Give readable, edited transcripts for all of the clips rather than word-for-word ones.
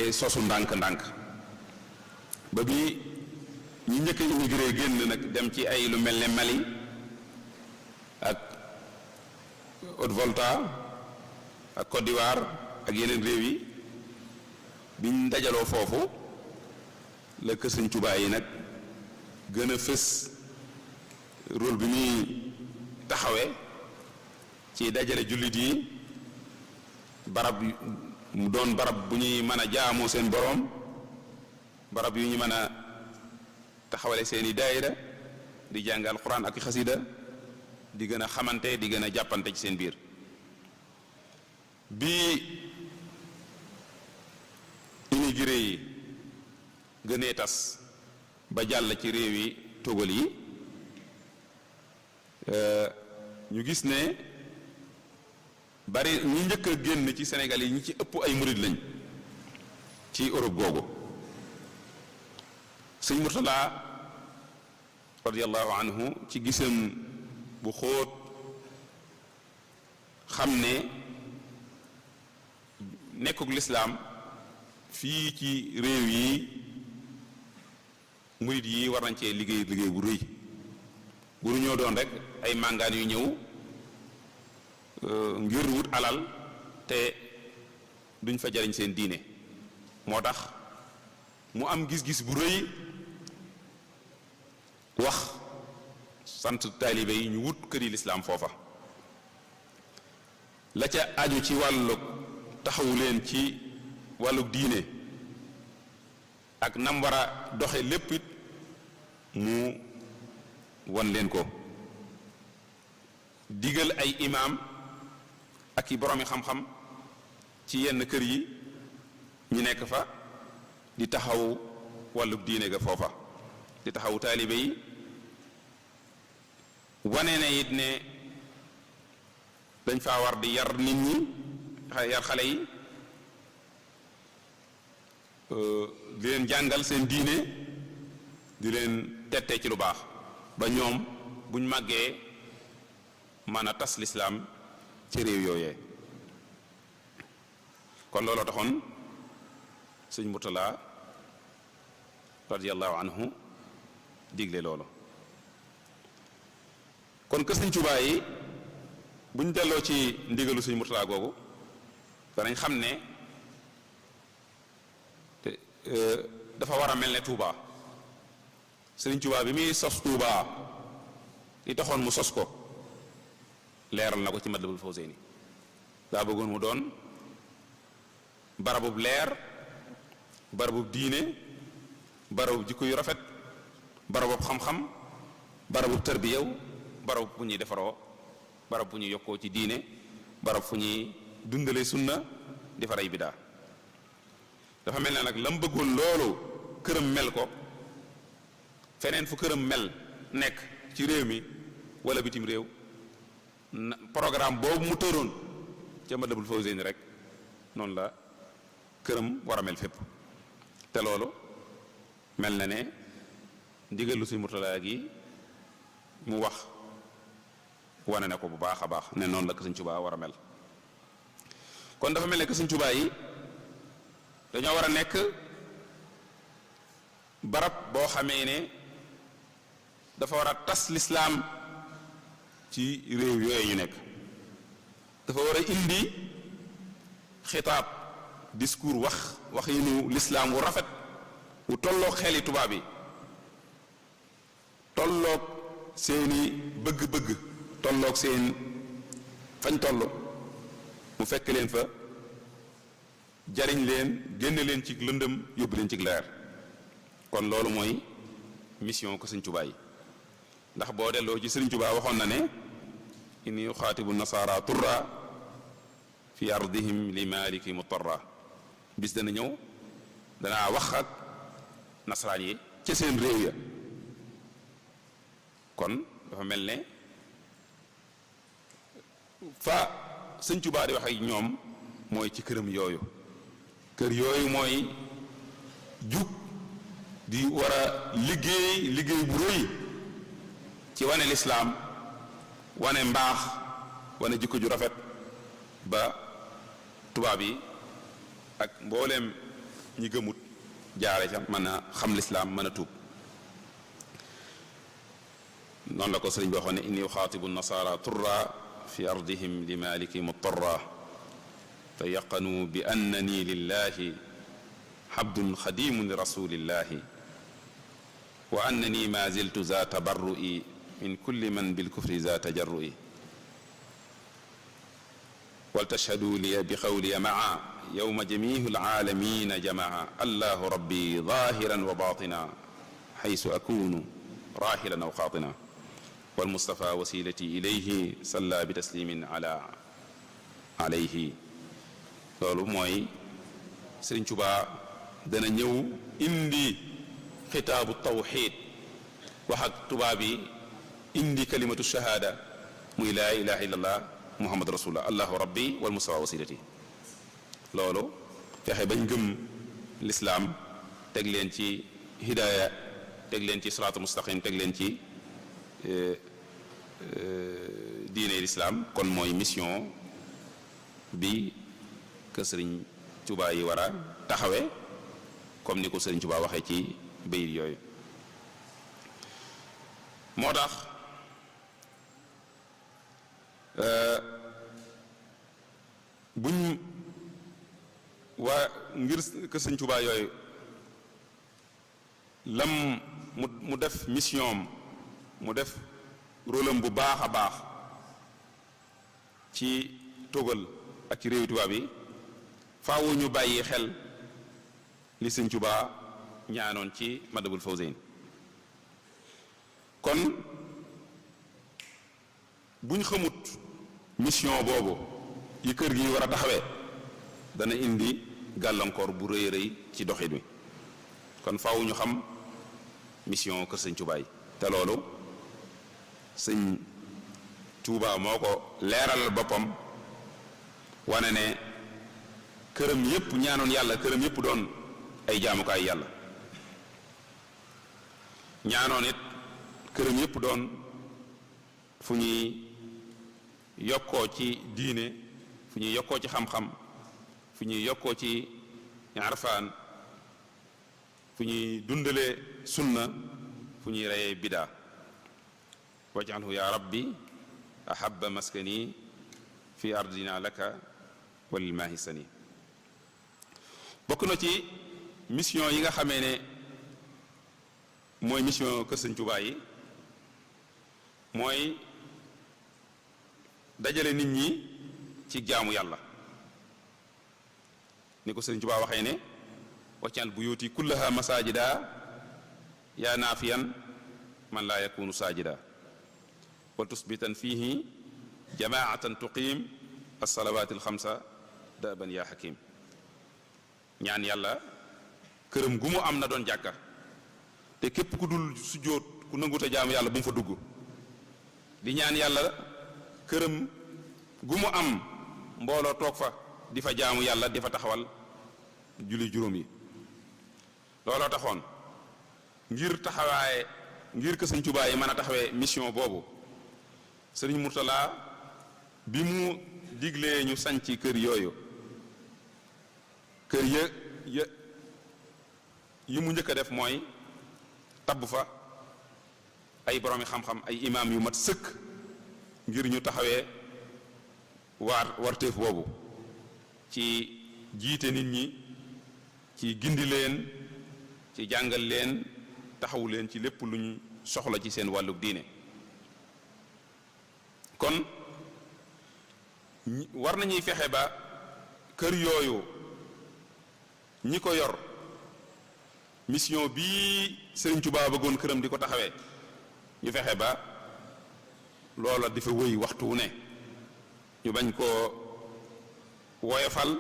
tàmbalee sosu ndànk-ndànk ba bi ñi njëkk a immigré génn nag dem ci ay lu mel ne Mali ak Haute-Volta ak Côte d'Ivoire ak yeneen réew yi biñ dajaloo foofu la kër Sëñ Tuubaa yi nag gën a fës rôle bi muy taxawee ci dajale jullit yi barab mu doon barab bu ñuy mën a jaamoo seen boroom barab yu ñu mën a taxawale seeni daayira di jàng alxuraan ak xasida di gën a xamante di gën a jàppante ci seen biir bi immigré yi gënee tas ba jàll ci réew yi tugal yi ñu gis ne bari ñu njëkk a génn ci Sénégal yi ñi ci ëpp ay murid lañ ci Europe googu sëñ Murtala radiyallahu anhu ci gisam bu xóot xam ne nekkuk lislaam fii ci réew yi murid yi war nañ cee liggéey bu rëy bu ñoo doon rek ay màngaan yu ñëw ngir wut alal te duñ fa jariñ seen diine moo tax mu am gis-gis bu rëy wax sant taalibe yi ñu wut këri lislaam foofa la ca aju ci wàllu taxawu leen ci wàllu diine ak nam war a doxe lépp it mu won leen ko digal ay imaam ak i boroomi xam-xam ci yenn kër yi ñu nekk fa di taxaw wàllu diine ga foofa di taxaw taalibe yi wane na it ne dañ faa war di yar nit ñi yar xale yi di leen jàngal seen diine di leen tette ci lu baax ba ñoom buñ màggee mën a tas lislaam ci réew yooyee kon looloo taxoon sëñ Murtala radiyallahu anhu digle loolu kon kër Sëñ Tuubaa yi buñ delloo ci ndigalu sëñ Murtala googu danañ xam ne dafa war a mel ne Touba Sëriñ Tuubaa bi muy sos Touba li taxoon mu sos ko leeral na ko ci Matlabul Fawzayni daa bëggoon mu doon barabub leer barabub diine barabub jikko yu rafet barabub xam-xam barabub tarbiyaw barab bu ñuy defaroo barab bu ñuy yokkoo ci diine barab fu ñuy dundale sunna defar ay bidaa dafa mel ne nag la mu bëggoon loolu këram mel ko feneen fu këram mel nekk ci réew mi wala bitim réew programme boobu mu tëroon ca Matlabul Fawzayni rek noonu la këram war a mel fépp te loolu mel na ne ndigalu Sëñ Murtala gi mu wax wane na ko bu baax a baax ne noonu la ko Sëñ Tuubaa war a mel kon dafa mel ne que Sëñ Tuubaa yi dañoo war a nekk barab boo xamee ne dafa war a tas lislaam ci réew yooyu ñu nekk dafa war a indi xitaab discours wax yi nu lislaam wu rafet wu tolloog xeli tubaab yi tolloog seeni bëgg-bëgg tolloog seen fañ toll mu fekk leen fa jariñ leen génne leen ci lëndëm yóbbu leen ci leer kon loolu mooy mission ko Sëñ Tuubaa yi ndax boo delloo ci Sëriñ Tuubaa waxoon na ne inni uxaatibu nasaara turra fi ardihim li maliki mutarra bis dana ñëw danaa wax ak nasaraan yi ca seen réew ya kon dafa mel ne fa Sëñ Tuubaa di wax ak ñoom mooy ci këram yooyu kër yooyu mooy jug di war a liggéey bu rëy ci wane lislaam wane mbaax wane jikko ju rafet ba tubaab yi ak mbooleem ñi gëmut jaare ca mën a xam lislaam mën a tuub noonu la ko sëriñ bi waxoon ne inni uxaatibu nasaara turra fi ardihim li maliki mutarra tayaqanu bi annani lillahi xabdun xadimun li rasulillahi wa annani ma ziltu za tabarru'i min kulli man bilkufri za tajarru'i waltashhadu liya bi qawliya maa yowma jamihu alaalamina jamaa allahu rabbi zahiran wa batina xaysu akunu rahilan aw xaatina walmustafa wasilati ilayhi salla bi taslimin alayhi loolu mooy Sëriñ Tuubaa dana ñëw indi xitaabu tawxid wax ak tubaab yi indi kalimatu shahaada muy laa ilaha illallah muhammad rasulullah allahu rabbi wal mustafa wasilati loolu fexe bañ gëm lislaam teg leen ci hidaaya teg leen ci siraatul mustaqim teg leen ci diine lislaam kon mooy mission bi que Sëriñ Tuubaa yi war a taxawe comme ni ko Sëriñ Tuubaa waxee ci bayit yooyu moo tax buñ waa ngir que Sëriñ Tuubaa yooyu lam mu def mission mu def rôle am bu baax a baax ci Tugal ak ci réewi tubaab yi faawu ñu bàyyi xel li Sëriñ Tuubaa ñaanoon ci Matlabul Fawzayni kon buñ xamut mission boobu yi kër gi war a taxawee dana indi gàllankoor bu rëy rëy ci doxin wi kon faaw ñu xam mission kër Sëriñ Tuubaa yi te loolu Sëriñ Tuubaa moo ko leeralal boppam wane ne këram yépp ñaanoon yàlla këram yépp doon ay jaamukaay yàlla ñaanoon it këram yépp doon fu ñuy yokkoo ci diine fu ñuy yokkoo ci xam-xam fu ñuy yokkoo ci arfaan fu ñuy dundalee sunna fu ñuy reyee bidaa wajalhu ya rabbi ahabba maskani fi ardina laka walil maahisani bokk na ci mission yi nga xamee ne mooy mission kër Sëriñ Tuubaa yi mooy dajale nit ñi ci jaamu yàlla ni ko Sëriñ Tuubaa waxee ne waccal buyuti kullaha masajida yaa naafiyan man laa yakunu saajida wal tusbitan fihi jamaatan tuqiim alsalawat alxamsa daban yaa xakim ñaan yàlla këram gu mu am na doon jàkka te képp ku dul sujjóot ku nanguta jaamu yàlla bu mu fa dugg di ñaan yàlla këram gu mu am mbooloo toog fa di fa jaamu yàlla di fa taxawal julli juróom yi looloo taxoon ngir taxawaaye ngir que Sëriñ Tuubaa yi mën a taxawee mission boobu Sëriñ Murtala bi mu diglee ñu sañc kër yooyu kër yi mu njëkk a def mooy tabb fa ay boroomi xam-xam ay imaam yu mat sëkk ngir ñu taxawee warteef boobu ci jiite nit ñi ci gindi leen ci jàngal leen taxawu leen ci lépp lu ñu soxla ci seen wàllu diine kon war nañuy fexe ba kër yooyu ñi ko yor mission bii Sëriñ Tuubaa bëggoon këram di ko taxawee ñu fexe ba loola di fa wëy waxtu wu ne ñu bañ koo woyofal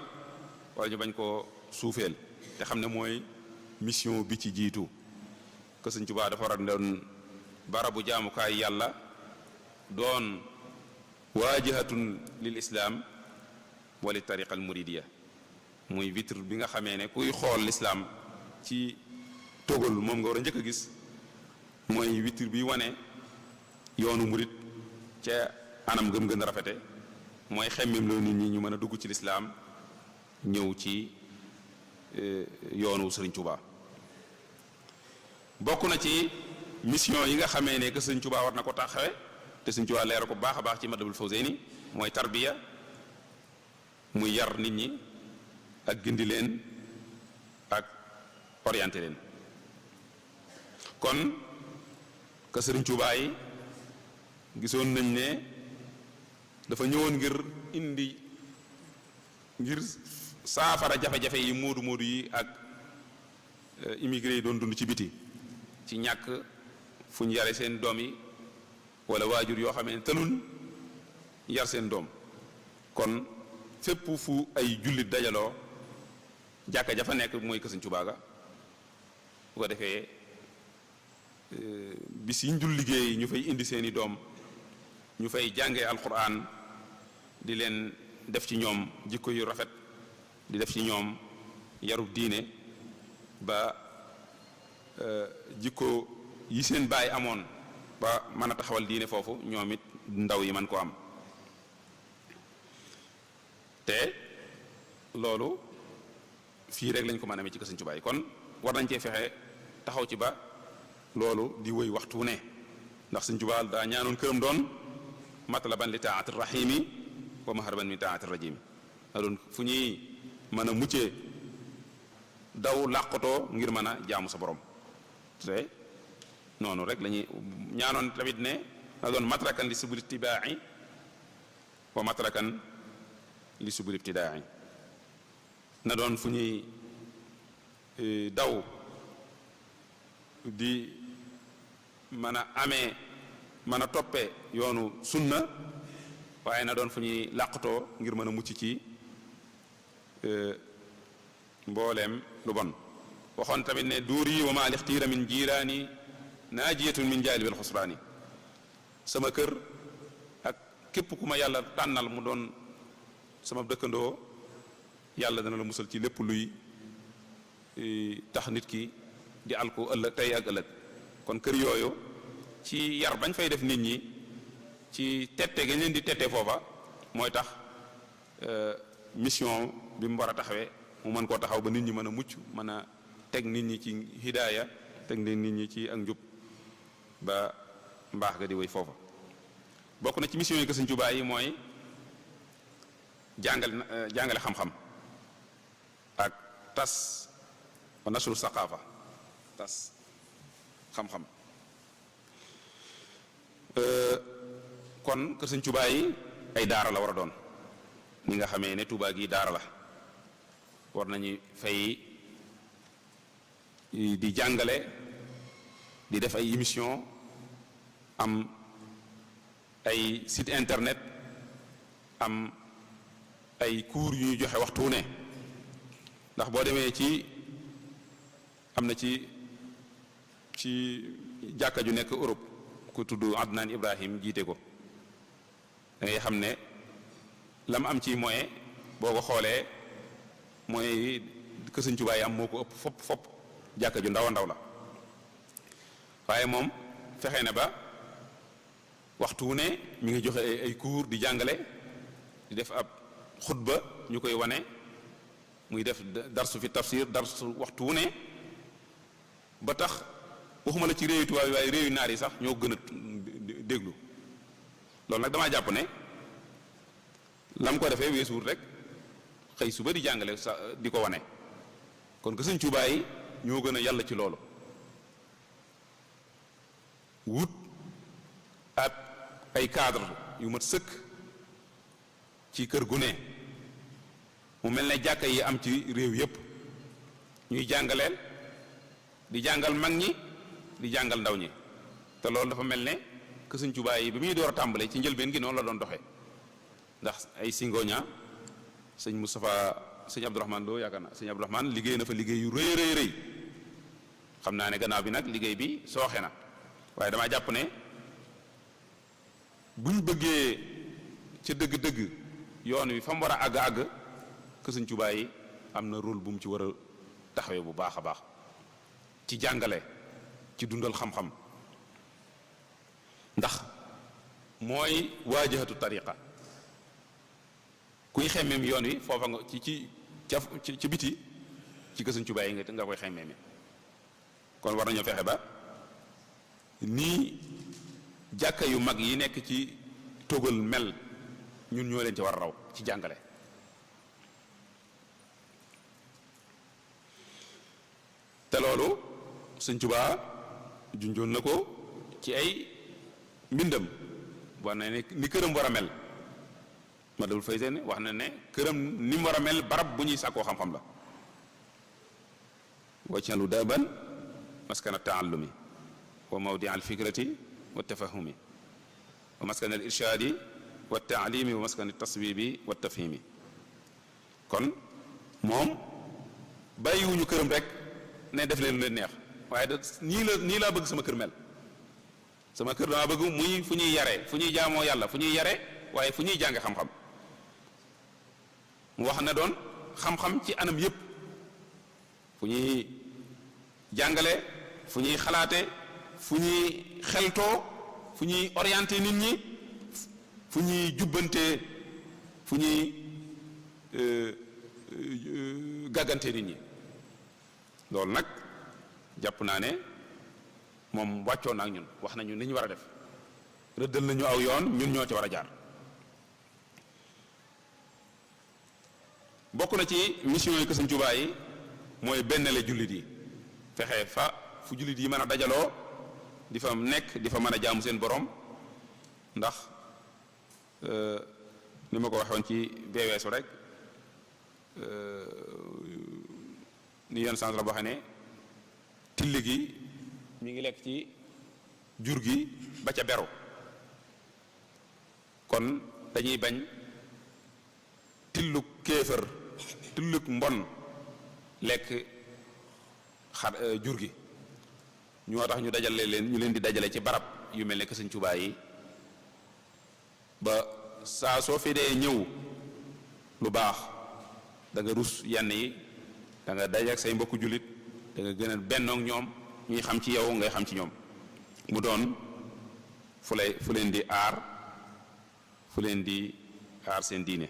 wala ñu bañ koo suufeel te xam ne mooy mission bi ci jiitu que Sëriñ Tuubaa dafa war a doon barabu jaamukaay yàlla doon waajihatun lil islaam wali tariqa al muridiya muy vitre bi nga xamee ne kuy xool lislaam ci Tugal moom nga war a njëkk a gis mooy vitre bi wane yoonu murit ca anam gëm gën a rafete mooy xemmem loo nit ñi ñu mën a dugg ci lislaam ñëw ci yoonu Sëriñ Tuubaa. bokk na ci mission yi nga xamee ne que Sëriñ Tuubaa war na ko taxawe te Sëriñ Tuubaa leeral ko bu baax a baax ci Matlabul Fawzayni mooy tarbiya, muy yar nit ñi ak gindi leen ak orienté leen. kon que Sëriñ Tuubaa yi gisoon nañ ne dafa ñëwoon ngir saafara jafe-jafe yi moodu yi ak immigré yi doon dund ci biti, ci ñàkk fu ñu yare seen doom yi wala waajur yoo xam ne tëlun yar seen doom. kon fépp fu ay jullit dajaloo jàkka jafa nekk mooy kër Sëriñ Tuubaa ga. bu ko defee bis yi ñu dul liggéey ñu fay indi seeni doom, ñu fay jàngee alquran, di leen def ci ñoom jikko yu rafet, di def ci ñoom yarub diine ba jikko yi seen baay amoon ba mën a taxawal diine foofu ñoom it ndaw yi man ko am. te loolu fii rek lañ ko mën a amee ci kër Sëriñ Tuubaa kon war nañ cee fexe taxaw ci ba loolu di wëy waxtu ne, ndax Sëriñ Tuubaa daa ñaanoon këram doon matlaban li taati rahimi wa maharaban min taati rajimi, daa doon fu ñuy mën a muccee daw làqatoo ngir mën a jaamu sa borom. te noonu rek la ñuy ñaanoon tamit ne daa doon matrakan li subul ittibaai wa matrakan li subul ibtidaai, na doon fu ñuy daw di mën a amee mën a toppee yoonu sunna, waaye na doon fu ñuy làqatoo ngir mën a mucc ci mbooleem lu bon. waxoon tamit ne duuri wa maa lixtiira min jiiraani naajiyatun min jaalibil xusraani, sama kër ak képp ku ma yàlla tànnal mu doon sama dëkkandoo, yàlla dana la musal ci lépp luy tax nit ki di alko ëllëg tey ak ëllëg. kon kër yooyu ci yar bañ fay def nit ñi, ci tette ga leen di tette foofa, mooy tax mission bi mu war a taxawee mu mën koo taxaw ba nit ñi mën a mucc, mën a teg nit ñi ci hidaaya, teg nit ñi ci ak njub ba mbaax ga di wéy foofa. bokk na ci mission yi ko Sëriñ Tuubaa yi mooy jàngale xam-xam ak tas wa nasru saqaafa, tas xam-xam. kon kër Sëriñ Tuubaa yi ay daara la war a doon, ni nga xamee ne Tuubaa gi daara la. war nañu fay di jàngale, di def ay émission, am ay site internet, am ay cours yu ñuy joxe waxtu wu ne. ndax boo demee ci am na ci jàkka ju nekk Europe ku tudd Adnan Ibrahim jiite ko, da ngay xam ne lam am ci moyen boo ko xoolee mooy kër Sëriñ Tuubaa yi am moo ko ëpp fopp jàkka ju ndaw a ndaw la. waaye moom fexe na ba waxtu wu ne mi ngi joxe ay cours di jàngale, di def ab xutba ñu koy wane, muy def darsu fi tafsir, darsu waxtu wu ne, ba tax waxuma la ci réewi tubaab yi waaye réewi naar yi sax ñoo gën a déglu. loolu nag damaa jàpp ne lam ko defee weesuwut rek xëy suba di jàngale sa di ko wane. kon que Sëriñ Tuubaa yi ñoo gën a yàlla ci loolu. wut ak ay cadre yu mat sëkk ci kër gu ne, mu mel ne jàkka yi am ci réew yépp, ñuy jàngaleel, di jàngal mag ñi, di jàngal ndaw ñi. te loolu dafa mel ne que Sëriñ Tuubaa yi bi muy door a tàmbale ci njëlbeen gi noonu la doon doxee. ndax ay singoña sëñ Moustapha, sëñ Abdourahmane Lo yaakaar naa sëñ Abdourahmane liggéey na fa liggéey yu rëy xam naa ne gannaaw bi nag liggéey bi sooxe na, waaye damaa jàpp ne buñ bëggee ca dëgg-dëgg yoon wi fa mu war a àgg que Sëriñ Tuubaa yi am na rôle bu mu ci war a taxawee bu baax a baax ci jàngale, ci dundal xam-xam, ndax mooy waajahatu tariqa. kuy xemmeem yoon wi foofa nga ci biti ci Sëñ Tuubaa yi nga koy xemmee kon war nañoo fexe ba nii jàkka yu mag yi nekk ci Tugal mel ñun ñoo leen ci war a raw ci jàngale. te loolu Sëñ Tuubaa junjoon na ko ci ay mbindam war na ne ni këram war a mel ma dawul fay seen wax na ne këram ni mu war a mel barab bu ñuy sàkkoo xam-xam la waj'alhu daaban maskana taallumi wa mawdia alfikrati wa tafahumi wa maskana al irshaadi wa taalimi wa maskana taswibi wa tafhimi kon moom bàyyiwuñu këram rek ne def leen lu leen neex waaye da nii laa bëgg sama kër mel sama kër dama bëgg muy fu ñuy yare fu ñuy jaamoo yàlla fu ñuy yare waaye fu ñuy jànge xam-xam mu wax ne doon xam-xam ci anam yépp fu ñuy jàngale fu ñuy xalaate fu ñuy xeltoo fu ñuy orienté nit ñi fu ñuy jubbante fu ñuy gàggante nit ñi loolu nag jàpp naa ne moom wàccoon na ak ñun wax nañu ni ñu war a def rëddal nañu aw yoon ñun ñoo ci war a jaar bokk na ci mission yi ko Sëñ Tuubaa yi mooy bennale jullit yi fexe fa fu jullit yi mën a dajaloo di fa nekk di fa mën a jaamu seen borom ndax ni ma ko waxoon ci beeweesu rek ni yenn sens la boo xam ne till gi mi ngi lekk ci jur gi ba ca beru kon dañuy bañ tilluk kéefër tilluk mbon lekk jur gi ñoo tax ñu dajale leen ñu leen di dajale ci barab yu mel ne que Sëñ Tuubaa yi ba saa soo fi dee ñëw lu baax da nga rus yenn yi da nga daje ak say mbokku jullit da nga gën a bennoog ñoom ñuy xam ci yow ngay xam ci ñoom mu doon fu leen di aar seen diine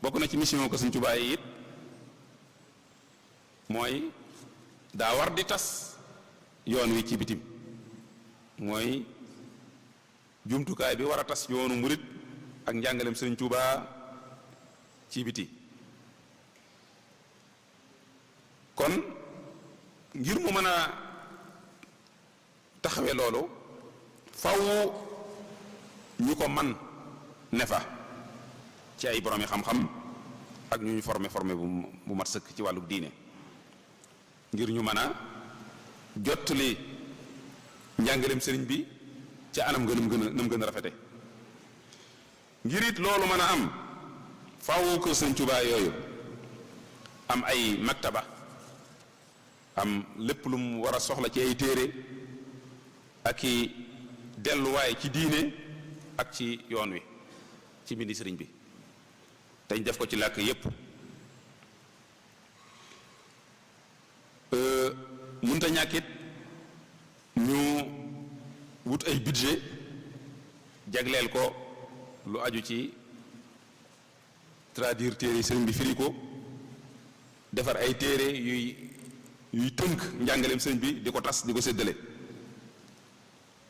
bokk na ci mission ko Sëñ Tuubaa yi it mooy daa war di tas yoon wi ci bitim mooy jumtukaay bi war a tas yoonu murit ak njàngaleem Sëñ Tuubaa ci biti kon ngir mu mën a taxawe loolu faw ñu ko man ne fa ci ay boroomi xam-xam ak ñu ñu formé bu mat sëkk ci wàllu diine ngir ñu mën a jottali njàngaleem sëriñ bi ca anam nam gën a rafete ngir it loolu mën a am faaw ko Sëñ Tuubaa yooyu am ay maktaba am lépp lu mu war a soxla ci ay téere ak i delluwaay ci diine ak ci yoon wi ci mbindi sëriñ bi dañ def ko ci làkk yépp munta ñàkkit ñu wut ay budget jagleel ko lu aju ci traduire téere sëriñ bi firi ko defar ay téere yuy tënk njàngaleem sëriñ bi di ko tas di ko séddale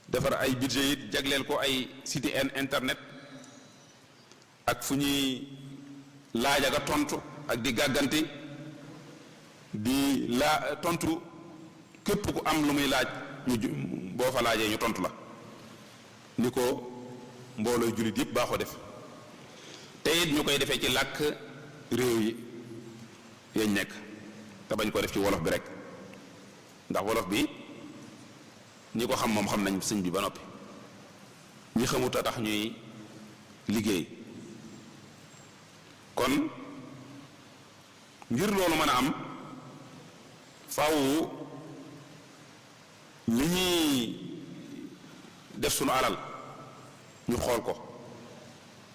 defar ay budget it jagleel ko ay site internet ak fu ñuy laaj ak a tontu ak di gàgganti di tontu képp ku am lu muy laaj boo fa laajee ñu tontu la ni ko mboolooy jullit yëpp baaxoo def te it ñu koy defee ci làkk réew yi yañ nekk te bañ ko def ci wolof bi rek ndax wolof bi ñi ko xam moom xam nañ sëñ bi ba noppi ñi xamut a tax ñuy liggéey kon ngir loolu mën a am faaw li ñuy def sunu alal ñu xool ko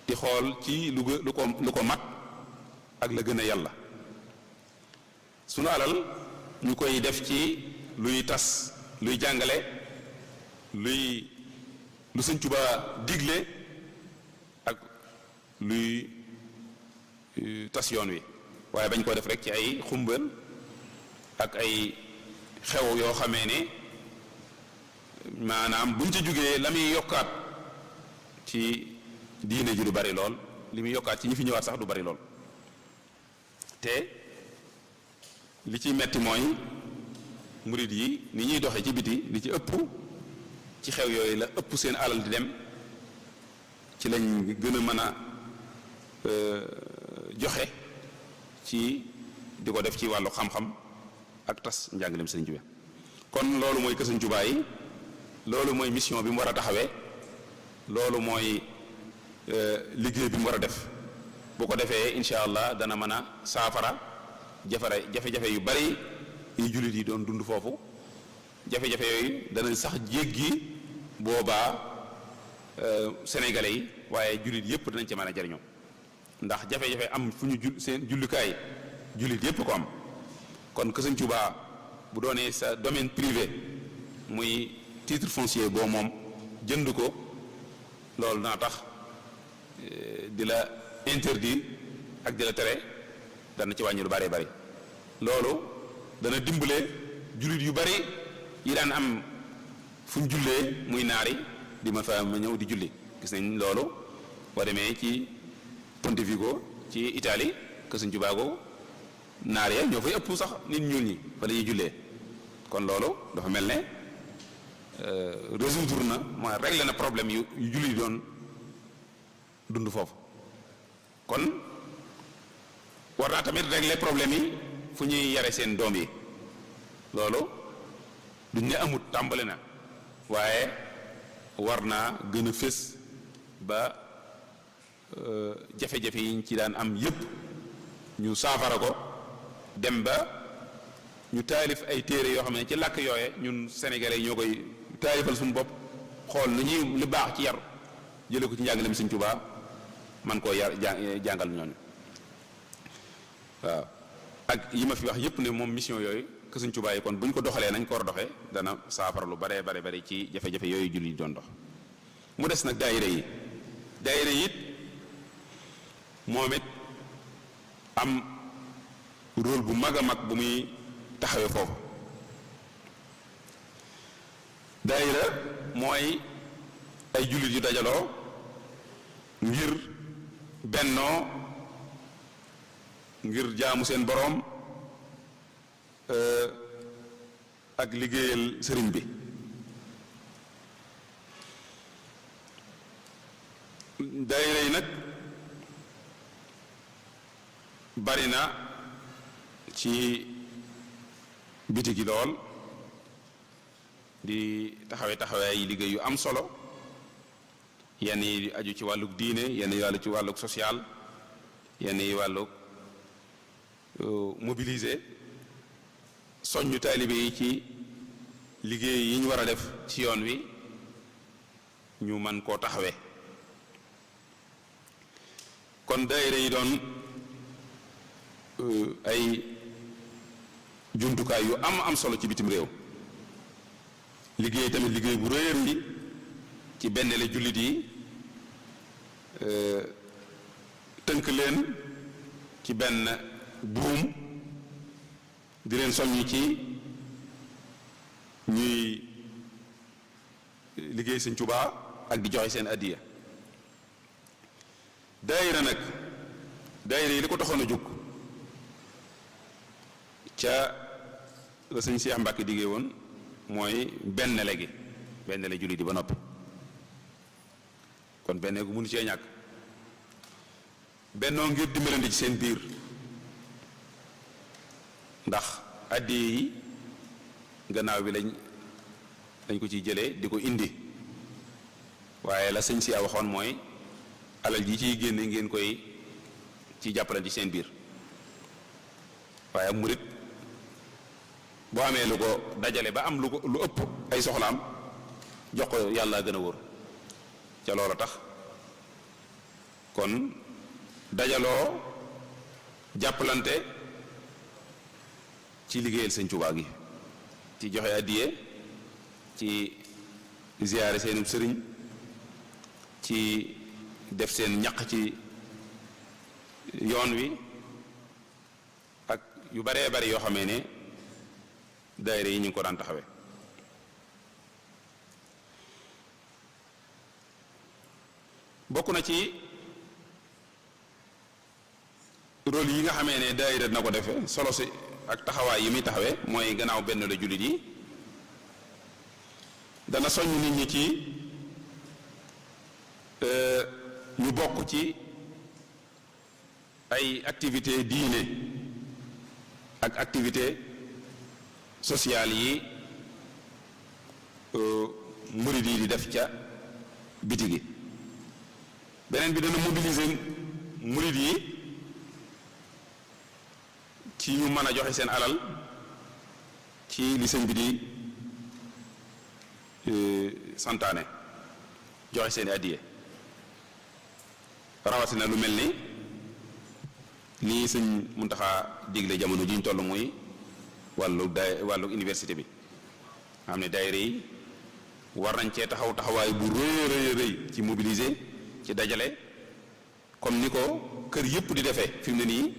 di xool ci lu ko mat ak la gën a yàlla sunu alal ñu koy def ci luy tas luy jàngale lu Sëñ Tuubaa digle ak luy tas yoon wi waaye bañ koo def rek ci ay xumbal ak ay xew yoo xamee ne maanaam buñ ci jógee la muy yokkaat ci diine ji du bari lool li muy yokkaat ci ñi fi ñëwaat sax du bari lool te li ci metti mooy murid yi ni ñuy doxe ci biti li ci ëpp ci xew yooyu la ëpp seen alal di dem ci lañ gën a mën a joxe ci di ko def ci wàllu xam-xam ak tas njàngaleem Sëriñ Tuubaa kon loolu mooy kër Sëriñ Tuubaa yi loolu mooy mission bi mu war a taxawee loolu mooy liggéey bi mu war a def bu ko defee incha allah dana mën a saafara jafe-jafe yu bari yu jullit yi doon dund foofu jafe-jafe yooyu dana sax jéggi boobaa sénégalais yi waaye jullit yépp danañ ci mën a jariñoo ndax jafe-jafe am fu ñu seen jullikaay jullit yépp ko am kon kër Sëriñ Tuubaa bu doonee sa domaine privé muy titre foncier boo moom jënd ko loolu naa tax di la interdire ak di la tere dana ci wàññi lu bari bari loolu dana dimbale jullit yu bari yi daan am fu ñu jullee muy naari di ma fa ma ñëw di julli gis nañ loolu boo demee ci Pontevico ci Italie kër Sëriñ Tuubaa go naar ya ñoo fay ëpp sax nit ñuul ñi fa la ñuy jullee kon loolu dafa mel ne résoudre na mooy régler na problème yu jullit yi doon dund foofu kon war naa tamit régler problème yi fu ñuy yare seen doom yi loolu duñ ne amut tàmbali na waaye war naa gën a fés ba jafe-jafe yi ñu ci daan am yépp ñu saafara ko dem ba ñu taalif ay téere yoo xam ne ci làkk yooye ñun sénégalais yi ñoo koy taalifal suñu bopp xool nu ñuy li baax ci yar jële ko ci njàngaleem Sëriñ Tuubaa man koo yar jàngal ñooñu waaw ak yi ma fi wax yépp ne moom mission yooyu que Sëriñ Tuubaa yi kon bu ñu ko doxalee nañ ko war a doxee dana saafara lu bare bare ci jafe-jafe yooyu julli doon dox mu des nag daayira yi it moom it am rôle bu mag a mag bu muy taxawee foofu daayira mooy ay jullit yu dajaloo ngir bennoo ngir jaamu seen boroom ak liggéeyal sëriñ bi daayira yi nag bari na ci biti gi lool di taxawee ay liggéey yu am solo yenn yi aju ci wàlluk diine yenn yi wàllu ci wàlluk social yenn yi wàlluk mobiliser soññu taalibe yi ci liggéey yi ñu war a def ci yoon wi ñu mën koo taxawee kon daayira yi doon ay jumtukaay yu am solo ci bitim réew liggéey tamit liggéey bu rëy yi ci benn la jullit yi tënk leen ci benn buum di leen soññ ci ñuy liggéey Sëriñ Tuubaa ak di joxe seen addiya daayira yi li ko taxoon a jóg ca la sëñ Seex Mbàkke diggee woon mooy benn léegi benn la jullit yi ba noppi kon benn gu mënu cee ñàkk bennoo ngir dimbalante ci seen biir ndax addiya yi gannaaw bi lañ ko ciy jëlee di ko indi waaye la sëñ si a waxoon mooy alal ji ciy génne ngeen koy ci jàppalante ci seen biir waaye ak murit boo amee lu ko dajale ba am lu ëpp ay soxlaam jox ko yàlla gën a wóor ca loola tax kon dajaloo jàppalante ci liggéeyal Sëñ Tuubaa gi ci joxe addiye ci ziyaare seenum sëriñ ci def seen ñaq ci yoon wi yu baree bari yoo xamee ne daayira yi ñu ngi ko daan taxawee. bokk na ci rôle yi nga xamee ne daayira dina ko defe solo si ak taxawaay yi muy taxawee mooy gannaaw benn la jullit yi dana soññ nit ñi ci ñu bokk ci ay activité diine ak activité sociale yi murid yi di def ca biti gi. beneen bi dana mobiliser murid yi ci ñu mën a joxe seen alal ci li sëñ bi di santaane joxe seen addiye rawatina lu mel ni nii sëñ Muntaxa digle jamono ji ñu toll muy wàllu université bi xam ne daayira yi war nañ cee taxawaay bu rëy rëy ci mobiliser ci dajale comme ni ko kër yëpp di defee fi mu ne nii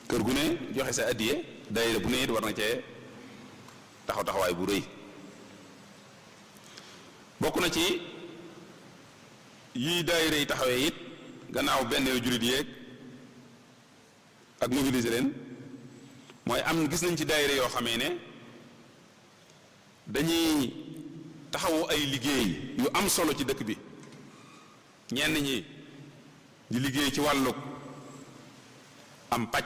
kër gu ne joxe sa addiye daayira bu ne it war na cee taxawaay bu rëy. bokk na ci yii daayira yi taxawee it gannaaw benn jullit yeeg ak mobiliser leen mooy am gis nañ ci daayira yoo xamee ne dañuy taxawu ay liggéey yu am solo ci dëkk bi. ñenn ñi di liggéey ci wàllu am paj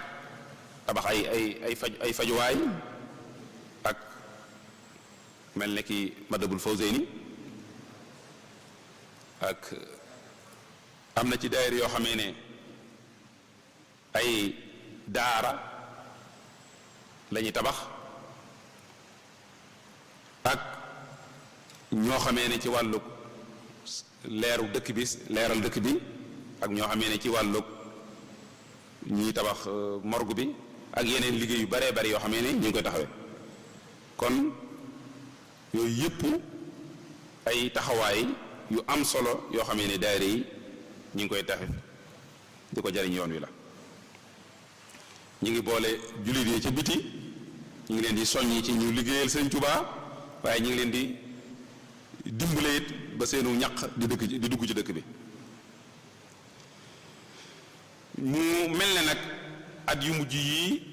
tabax ay fajuwaay ak mel ne ki Madabul Fawzeyni ak am na ci daayira yoo xamee ne ay daara lañuy tabax ak ñoo xamee ne ci wàllu leeral dëkk bi ak ñoo xamee ne ci wàllug ñuy tabax morgue bi ak yeneen liggéey yu baree bari yoo xamee ne ñu ngi koy taxawee kon yooyu yëpp ay taxawaay yu am solo yoo xamee ne daayira yi ñu ngi koy taxe di ko jariñ yoon wi la. ñu ngi boole jullit yi ci biti ñu ngi leen di soññi ci ñu liggéeyal Sëñ Tuubaa waaye ñu ngi leen di dimbale it ba seenu ñaq di dugg ci dëkk bi. mu mel ne nag at yu mujj yii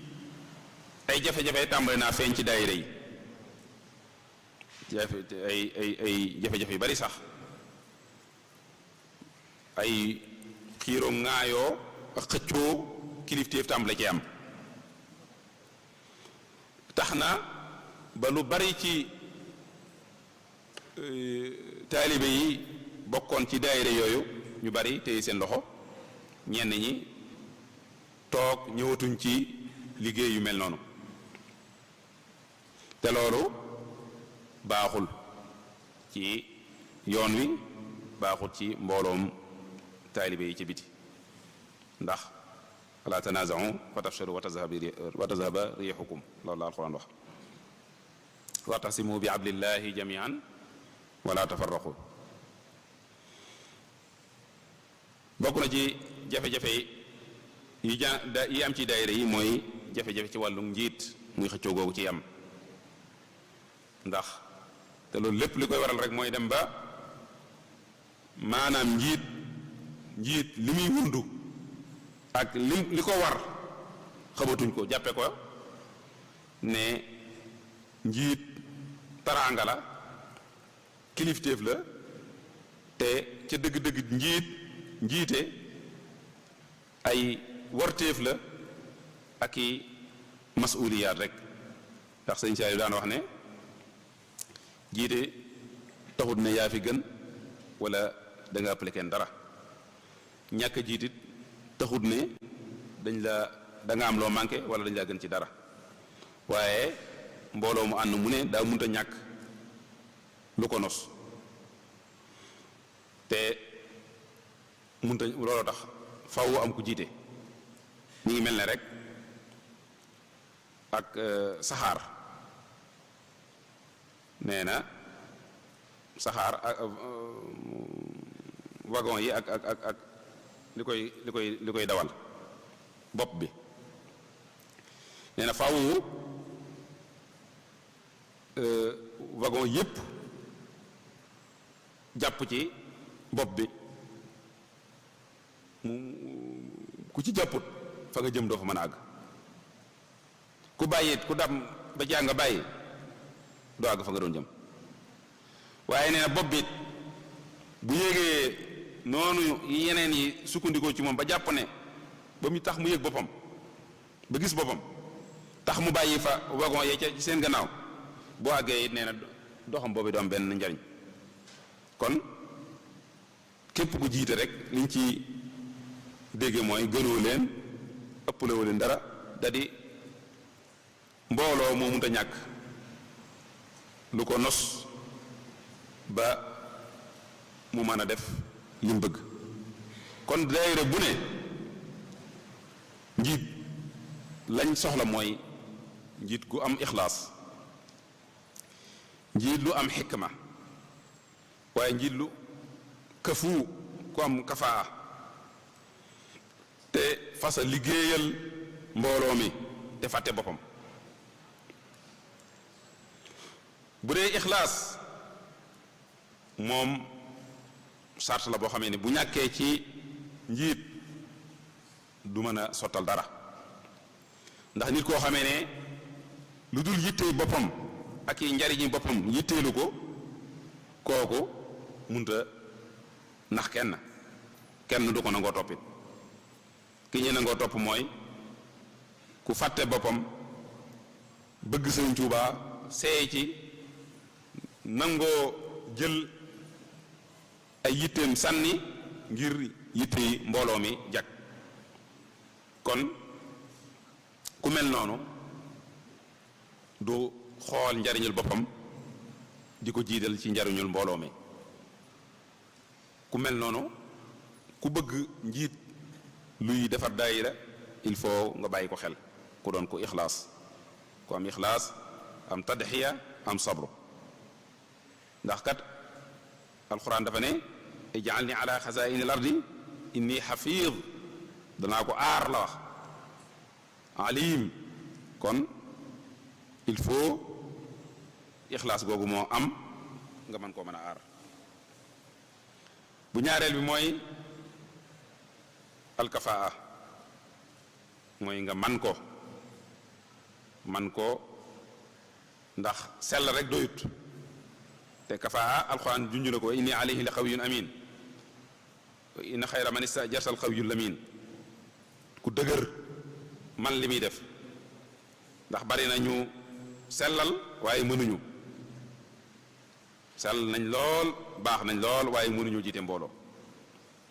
ay jafe-jafe tàmbali naa feeñ ci daayira yi ay jafe-jafe yu bari sax ay xiiroo ŋaayoo ak xëccoo kilifteef tàmbali ci am tax na ba lu bari ci taalibe yi bokkoon ci daayira yooyu ñu bari téye seen loxo ñenn ñi toog ñëwatuñ ci liggéey yu mel noonu te loolu baaxul ci yoon wi baaxul ci mbooloom taalibe yi ci biti ndax wala tanaza'u fa tafshalu wa tazhaba rihukum loolu la alquran wax wa'tasimu bi hablillahi jami'an wala tafarraqu bokk na ci jafe-jafe yi am ci daayira yi mooy jafe-jafe ci wàllu njiit muy xëccoo googu ci am ndax te loolu lépp li koy waral rek mooy dem ba maanaam njiit li muy wundu ak li ko war xamatuñ ko jàppe ko ne njiit taraanga la kilifteef la te ca dëgg-dëgg njiite ay warteef la ak i masuuliyaat rek ndax sëñ Saaliw daan wax ne jiite taxut ne yaa fi gën wala da nga ëppale kenn dara ñàkk jiitit taxut ne da nga am loo manqué wala dañ laa gën ci dara waaye mbooloo mu ànd mu ne daa munta ñàkk lu ko nos te munta looloo tax faw am ku jiite ñu ngi mel ne rek ak saxaar nee na saxaar ak wagon yi ak li koy dawal bopp bi nee na faaw wagon yépp jàpp ci bopp bi mu ku ci jàpput fa nga jëm doo fa mën a àgg ku bàyyit ku dam ba jàng nga bàyyi doo àgg fa nga doon jëm waaye nee na bopp bi bu yéegee noonu yeneen yi sukkandikoo ci moom ba jàpp ne ba mu tax mu yëg boppam ba gis boppam tax mu bàyyi fa wagon yee ca ci seen gannaaw boo àggee it nee na doxam boobu du am benn njariñ kon képp ku jiite rek liñ ci dégge mooy gënoo leen ëppalewoo leen dara da di mbooloo moo mënta ñàkk lu ko nos ba mu mën a def li mu bëgg kon daayira bu ne njiit lañ soxla mooy njiit gu am ixlaas njiit lu am xikma waaye njiit lu këfu ku am kafaa te fasa liggéeyal mbooloo mi te fàtte boppam bu dee ixlaas moom sart la boo xamee ne bu ñàkkee ci njiit du mën a sottal dara ndax nit koo xamee ne lu dul yittey boppam ak i njariñi boppam yitteelu ko kooku munta nax kenn du ko nangoo toppit ki ñu nangoo topp mooy ku fàtte boppam bëgg Sëriñ Tuubaa seey ci nangoo jël ay yitteem sànni ngir yitte yi mbooloo mi jag kon ku mel noonu du xool njariñul boppam di ko jiital ci njariñul mbooloo mi ku mel noonu ku bëgg njiit luy defar daayira il faut nga bàyyi ko xel ku doon ko ixlaas ku am ixlaas am tadxiya am sabru ndax kat alquran dafa ne ij'alni ala xazaini al ardi inni xafiid danaa ko aar la wax alim kon il faut ixlaas googu moo am nga mën koo mën a aar bu ñaareel bi mooy alkafaa mooy nga man ko ndax sell rek doyut te kafaa alquran junju na ko inni alayhi la qawiyyun amin wa inna xayra man istajarta al qawiyyul amin ku dëgër man li muy def ndax bari nañu sellal waaye mënuñu sell nañ lool baax nañ lool waaye mënuñu jiite mbooloo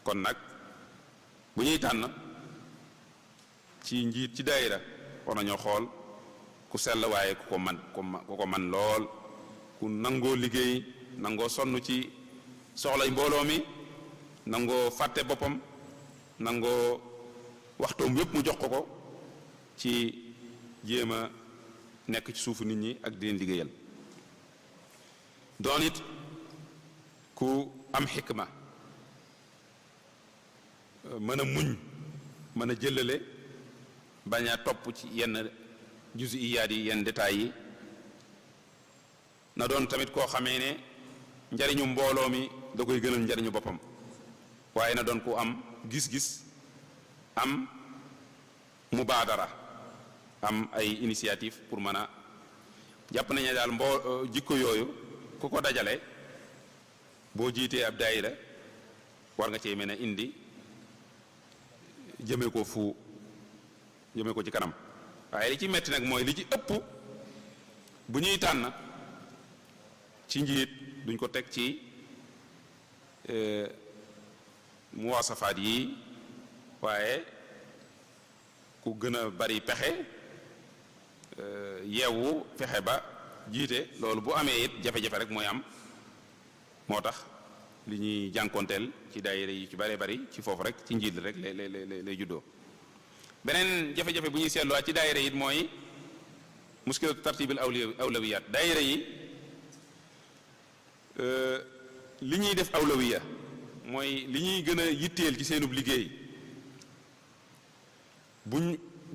kon nag bu ñuy tànn ci njiit ci daayira war nañoo xool ku sell waaye ku ko man lool ku nangoo liggéey nangoo sonn ci soxlay mbooloo mi nangoo fàtte boppam nangoo waxtoom yépp mu jox ko ci jéem a nekk ci suufu nit ñi ak di leen liggéeyal doon it ku am xikma mën a muñ mën a jëlale bañ a topp ci yenn juziyaat yi yenn détails yi na doon tamit koo xamee ne njariñu mbooloo mi da koy gënal njariñu boppam waaye na doon ku am gis-gis am mubaadara am ay initiative pour mën a jàpp nañu daal jikko yooyu ku ko dajale boo jiitee ab daayira war nga cee mën a indi jëme ko ci kanam waaye li ci metti nag mooy li ci ëpp bu ñuy tànn ci njiit duñ ko teg ci muwaasafaat yi waaye ku gën a bari pexe yeewu fexe ba jiite loolu bu amee it jafe-jafe rek mooy am moo tax li ñuy jànkoonteel ci daayira yi ci bare bari ci foofu rek ci njiit rek lay juddoo beneen jafe-jafe bu ñuy seetluwaat ci daayira yi mooy muskilatu tartibil awlawiyat daayira yi li ñuy def awlawiya mooy li ñuy gën a yitteel ci seenub liggéey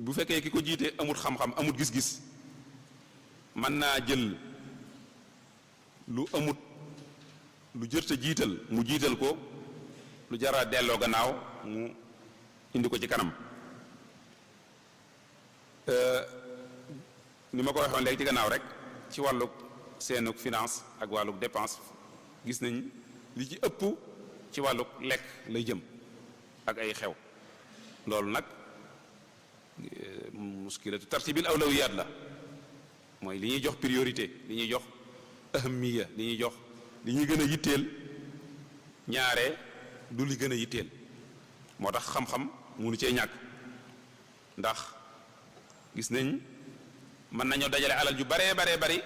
bu fekkee ki ko jiite amut xam-xam amut gis-gis mën naa jël lu amut lu jërta jiital mu jiital ko lu jara delloo gannaaw mu indi ko ci kanam ni ma ko waxoon léegi ci gannaaw rek ci wàllug seenug finance ak wàllug dépense gis nañ li ci ëpp ci wàllug lekk lay jëm ak ay xew loolu nag muskilatu tartibil awlawiyaat la mooy li ñuy jox priorité li ñuy jox ahamiya li ñuy jox li ñuy gën a yitteel ñaare du li gën a yitteel moo tax xam-xam munu cee ñàkk ndax gis nañ mën nañoo dajale alal ju baree bari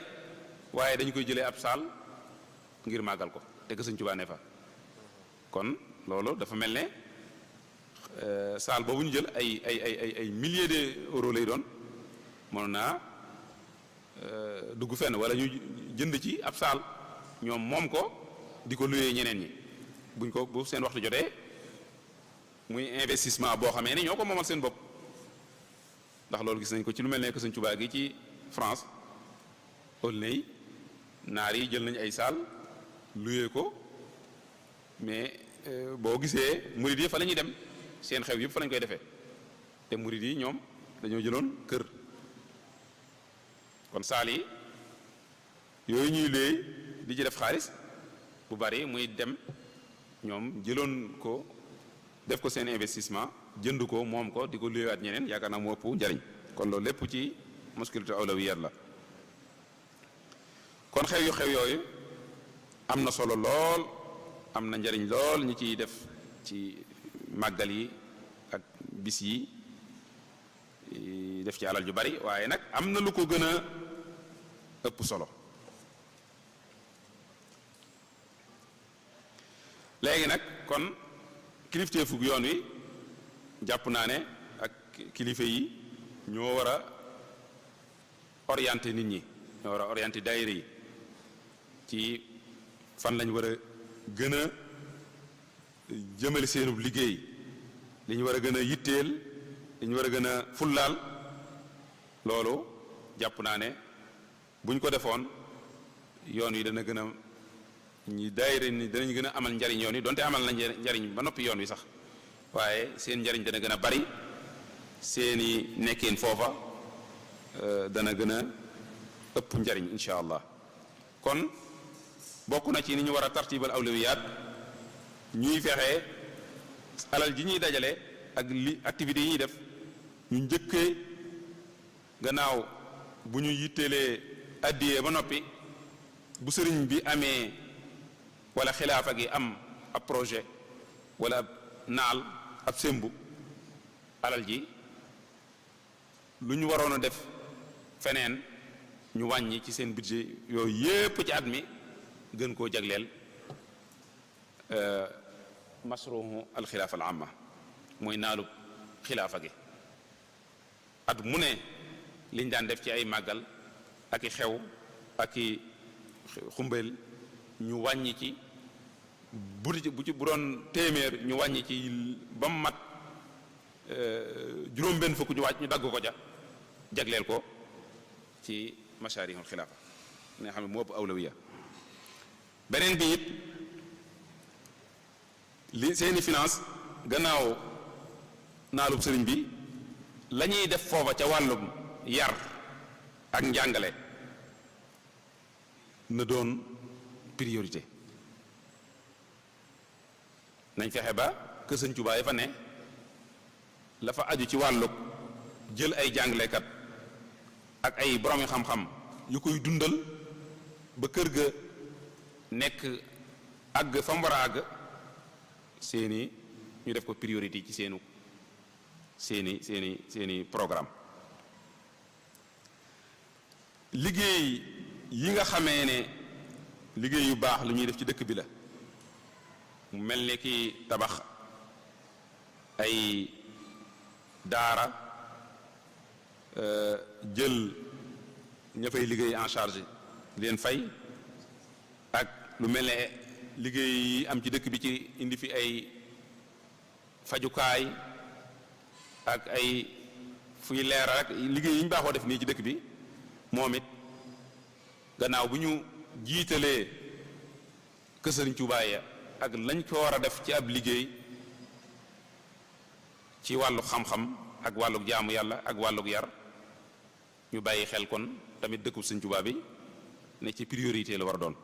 waaye dañu koy jëlee ab saal ngir màggal ko te que Sëñ Tuubaa ne fa kon loolu dafa mel ne saal boobu ñu jël ay milliers d'euros lay doon mën naa dugg fenn wala ñu jënd ci ab saal ñoom moom ko di ko luyee ñeneen ñi buñ ko bu seen waxtu jotee muy investissement boo xamee ni ñoo ko moomal seen bopp ndax loolu gis nañ ko ci lu mel ne que Sëñ Tuubaa gi ci France Aulnay naar yi jël nañ ay saal luyee ko mais boo gisee murid yi fa la ñuy dem seen xew yëpp fa lañ koy defee te murid yi ñoom dañoo jëloon kër kon saal yi yooyu ñuy luyee di ci def xaalis bu bari muy dem ñoom jëloon ko def ko seen investissement jënd ko moom ko di ko luyewaat ñeneen yaakaar naa moo ëpp njariñ kon loolu lépp ci muskilatu awlawiyat la kon xew yooyu am na solo lool am na njariñ lool ñi ciy def ci màggal yi ak bis yi def ci alal ju bari waaye nag am na lu ko gën a ëpp solo léegi nag kon kilifteefug yoon wi jàpp naa ne ak kilifa yi ñoo war a orienter nit ñi ñoo war a orienter daayira yi ci fan lañ war a gën a jëmale seenub liggéey li ñu war a gën a yitteel li ñu war a gën a fullaal loolu jàpp naa ne buñ ko defoon yoon wi dana gën a ñi daayira ni danañ gën a amal njariñ yoon wi donte amal na njariñ ba noppi yoon wi sax waaye seen njariñ dana gën a bari seeni nekkin foofa dana gën a ëpp njariñ insha allah kon bokk na ci ni ñu war a tartibal awlawiyaat ñuy fexe alal ji ñuy dajale ak li activités yi ñuy def ñu njëkkee gannaaw bu ñu yitteelee addiyee ba noppi bu sëriñ bi amee wala xilaafa gi am ab projet wala ab naal ab sémbu alal ji lu ñu waroon a def feneen ñu wàññi ci seen budget yooyu yépp ci at mi gën koo jagleel masruhu alxilaafa al amma mooy naalu xilaafa gi at mu ne liñ daan def ci ay màggal ak i xew ak i xumbeel ñu wàññi ci bu doon téeméer ñu wàññi ci ba mu mat juróom-benn fukk ñu wàcc ñu dagg ko ja jagleel ko ci masharihul xilaafa nga xam ne moo ëpp awlawiya beneen bi it li seeni finance gannaaw naalub sëriñ bi la ñuy def foofa ca wàllum yar ak njàngale na doon priorité nañ fexe ba kër Sëñ Tuubaa fa ne la fa aju ci wàllug jël ay jàngalekat ak ay boroomi xam-xam yu koy dundal ba kër ga nekk àgg fa mu war a àgg seeni ñu def ko priorité ci seeni programme liggéey yi nga xamee ne liggéey yu baax lu ñuy def ci dëkk bi la mu mel ni ki tabax ay daara jël ña fay liggéey en charge leen fay ak lu mel ne liggéey yi am ci dëkk bi ci indi fi ay fajukaay ak ay fuy leeral rek liggéey yi ñu baaxoo def nii ci dëkk bi moom it gannaaw bu ñu jiitalee kër Sëriñ Tuubaa ya ak lañ ko war a def ci ab liggéey ci wàllu xam-xam ak wàllu jaamu yàlla ak wàllu yar ñu bàyyi xel kon tamit dëkku Sëriñ Tuubaa bi ne ci priorité la war a doon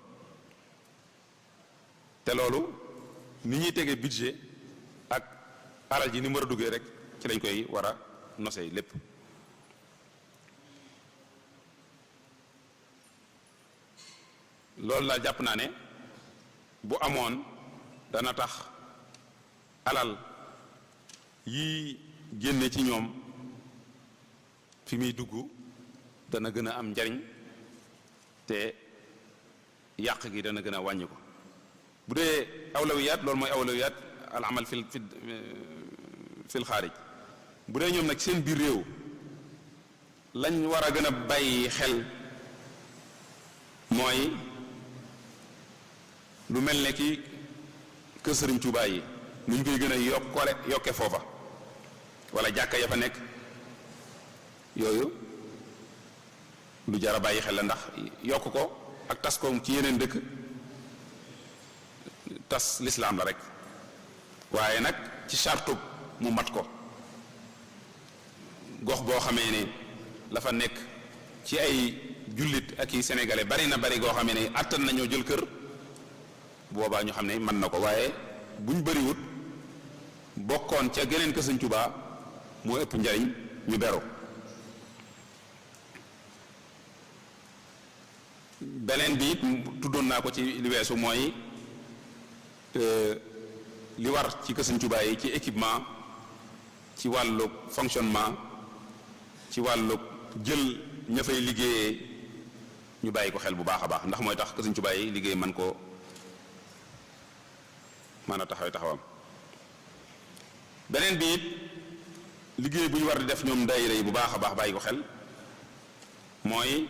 te loolu ni ñuy tegee budget ak alal ji ni mu war a duggee rek ci lañ koy war a nosee lépp loolu la jàpp naa ne bu amoon dana tax alal yi génne ci ñoom fi muy dugg dana gën a am njariñ te yàq gi dana gën a wàññi ko bu dee awlawiyaat loolu mooy awlawiyaat al amal fil xaarij bu dee ñoom nag seen biir réew lañ war a gën a bàyyi xel mooy lu mel ne ki kër Sëriñ Tuubaa yi nu ñu koy gën a yokke foofa wala jàkka ya fa nekk yooyu lu jar a bàyyi xel la ndax yokk ko ak tas ko ci yeneen dëkk tas lislaam la rek waaye nag ci sartub mu mat ko gox boo xamee ne la fa nekk ci ay jullit ak i sénégalais bari na bari goo xamee ne àttan nañoo jël kër boobaa ñu xam ne mën na ko waaye buñ bëriwut bokkoon ca geneen kër Sëriñ Tuubaa moo ëpp njariñ ñu beru beneen bi it tuddoon naa ko ci li weesu mooy li war ci kër Sëriñ Tuubaa yi ci équipement ci wàllu fonctionnement ci wàllu jël ña fay liggéeyee ñu bàyyi ko xel bu baax a baax ndax mooy tax kër Sëriñ Tuubaa yi liggéey man ko mën a taxawam beneen bi it liggéey bu ñu war di def ñoom daayira yi bu baax a baax bàyyi ko xel mooy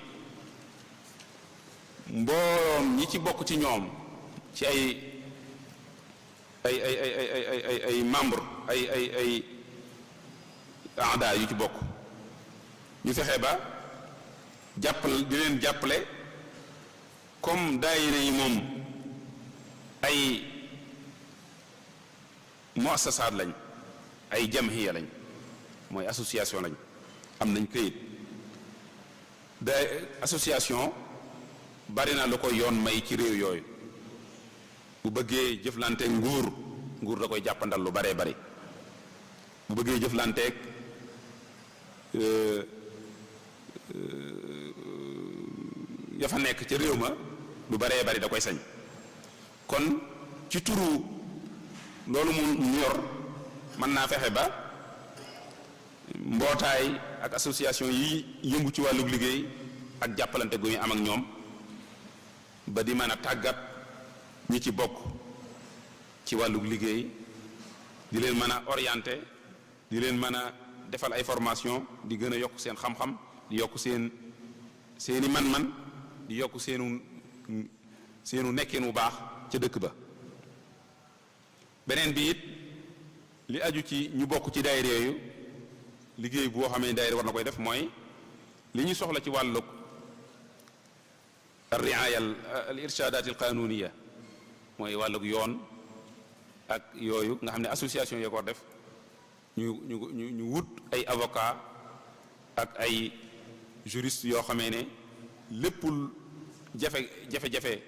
mbooloom ñi ci bokk ci ñoom ci ay membre ay aada yu ci bokk ñu fexe ba jàppal di leen jàppale comme daayira yi moom ay muassasaat lañ ay jamhiya lañ mooy association lañ am nañ këyit da association bari na lu ko yoon may ci réew yooyu bu bëggee jëflanteeg nguur da koy jàppandal lu baree bari bu bëggee jëflanteeg ya fa nekk ca réew ma lu baree bari da koy sañ kon ci turu loolu mu yor mën naa fexe ba mbootaay ak association yi yëngu ci wàllu liggéey ak jàppalante gu ñu am ak ñoom ba di mën a tàggat ñi ci bokk ci wàllu liggéey di leen mën a orienter di leen mën a defal ay formation di gën a yokk seen xam-xam di yokk seeni man-man di yokk seenu nekkin wu baax ca dëkk ba beneen bi it li aju ci ñu bokk ci daayira yooyu liggéey boo xamee ne daayira war na koy def mooy li ñu soxla ci wàllu riaya al irshadaat al qanuniya mooy wàllug yoon ak yooyu nga xam ne association yoo ko def ñu wut ay avocat ak ay juriste yoo xamee ne léppul jafe-jafe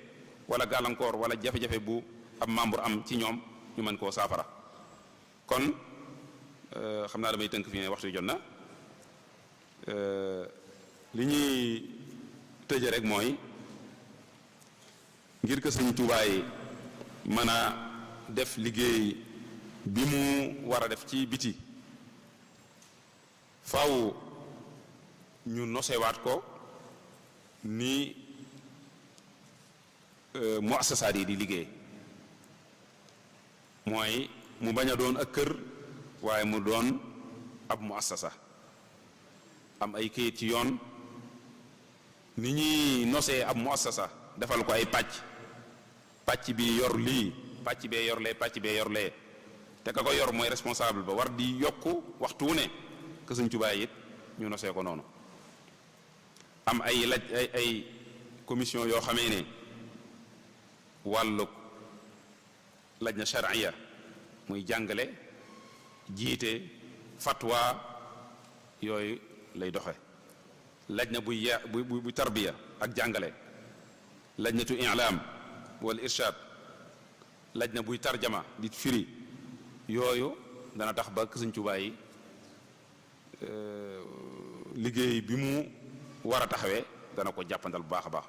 wala gàllankoor wala jafe-jafe bu ab membre am ci ñoom ñu mën koo saafara kon xam naa damay tënk fi ne waxtu jot na li ñuy tëje rek mooy ngir que Sëriñ Tuubaa yi mën a def liggéey bi mu war a def ci biti faaw ñu nosewaat ko ni muassasaat yi di liggéey mooy mu bañ a doon ak kër waaye mu doon ab muassasa am ay kayit ci yoon ni ñuy nosee ab muassasa defal ko ay pàcc bi yor lii pàcc bee yor lee pàcc bee yor lee te ka ko yor mooy responsable ba war di yokk waxtu wu ne que Sëriñ Tuubaa it ñu nosee ko noonu. am ay commission yoo xamee ne wàllu laj na shar'iyya muy jàngale jiite fatwa yooyu lay doxe laj na buy tarbiya ak jàngale lajnatu i'lam wal irshad laj na buy tarjama di firi yooyu dana tax ba Sëñ Tuubaa yi liggéey bi mu war a taxawee dana ko jàppandal bu baax a baax